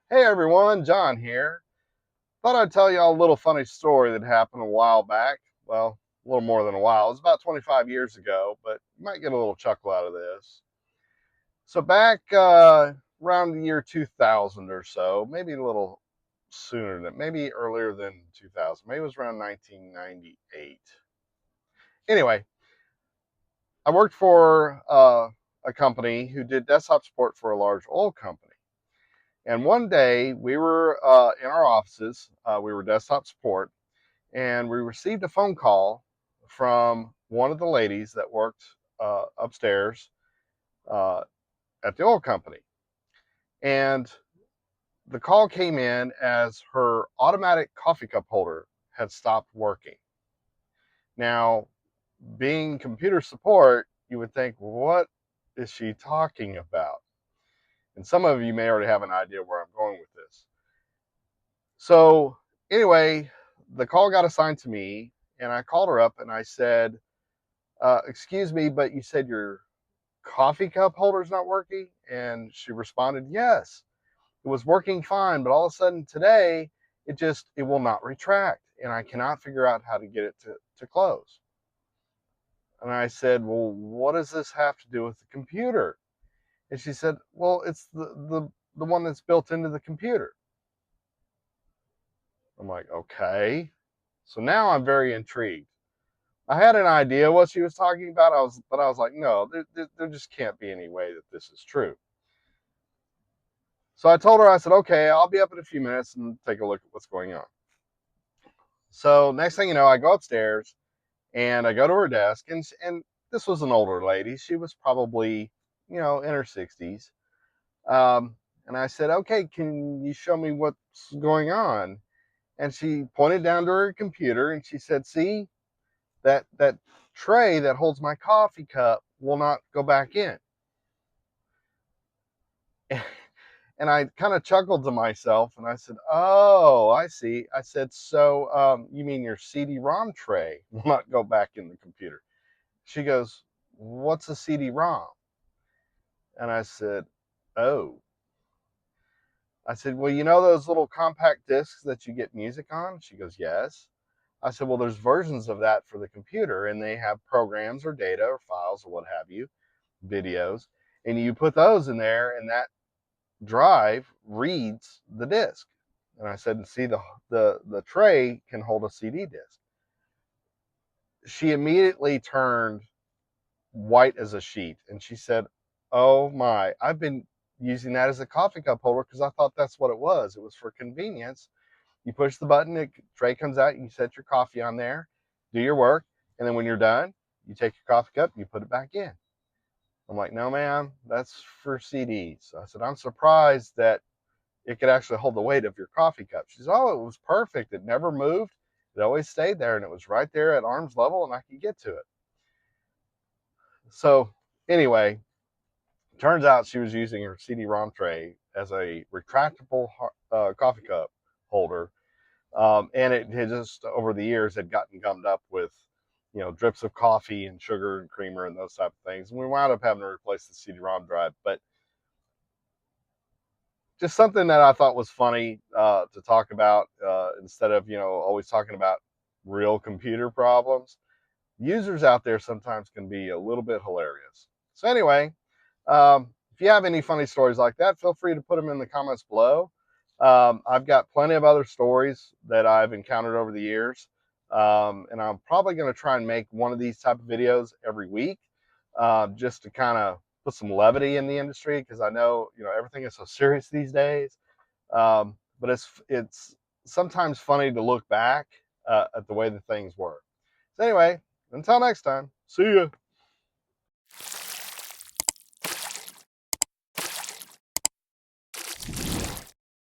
Hey everyone, John here. Thought I'd tell y'all a little funny story that happened a while back. Well, a little more than a while. It was about 25 years ago, but you might get a little chuckle out of this. So back around the year 2000 or so, maybe a little sooner than, maybe earlier than 2000. Maybe it was around 1998. Anyway, I worked for a company who did desktop support for a large oil company. And one day we were in our offices, we were desktop support, and we received a phone call from one of the ladies that worked upstairs uh, at the oil company. And the call came in as her automatic coffee cup holder had stopped working. Now, being computer support, you would think, what is she talking about? And some of you may already have an idea where I'm going with this. So, anyway, the call got assigned to me, and I called her up and I said, excuse me, but you said your coffee cup holder's not working? And she responded, yes, it was working fine, but all of a sudden today, it will not retract, and I cannot figure out how to get it to close. And I said, well, what does this have to do with the computer? And she said, well, it's the one that's built into the computer. I'm like, okay. So now I'm very intrigued. I had an idea what she was talking about. But I was like, no, there just can't be any way that this is true. So I told her, I said, okay, I'll be up in a few minutes and take a look at what's going on. So next thing you know, I go upstairs and I go to her desk, and this was an older lady. She was probably, in her 60s. And I said, okay, can you show me what's going on? And she pointed down to her computer and she said, see, that tray that holds my coffee cup will not go back in. And I kind of chuckled to myself and I said, oh, I see. I said, so you mean your CD-ROM tray will not go back in the computer? She goes, what's a CD-ROM? And I said, oh. I said, well, you know those little compact discs that you get music on? She goes, yes. I said, well, there's versions of that for the computer, and they have programs or data or files or what have you, videos, and you put those in there, and that drive reads the disk. And I said, see, the tray can hold a CD disk. She immediately turned white as a sheet, and she said, oh my, I've been using that as a coffee cup holder because I thought that's what it was. It was for convenience. You push the button, the tray comes out, you set your coffee on there, do your work, and then when you're done, you take your coffee cup, you put it back in. I'm like, no, ma'am, that's for CDs. I said, I'm surprised that it could actually hold the weight of your coffee cup. She said, oh, it was perfect. It never moved. It always stayed there, and it was right there at arm's level, and I could get to it. So anyway, turns out she was using her CD-ROM tray as a retractable coffee cup holder. And it had just over the years had gotten gummed up with, drips of coffee and sugar and creamer and those type of things. And we wound up having to replace the CD-ROM drive. But just something that I thought was funny to talk about instead of, always talking about real computer problems. Users out there sometimes can be a little bit hilarious. So anyway, if you have any funny stories like that, feel free to put them in the comments below. I've got plenty of other stories that I've encountered over the years. And I'm probably going to try and make one of these type of videos every week, just to kind of put some levity in the industry, because I know, everything is so serious these days. But it's sometimes funny to look back at the way that things were. So anyway, until next time, see ya.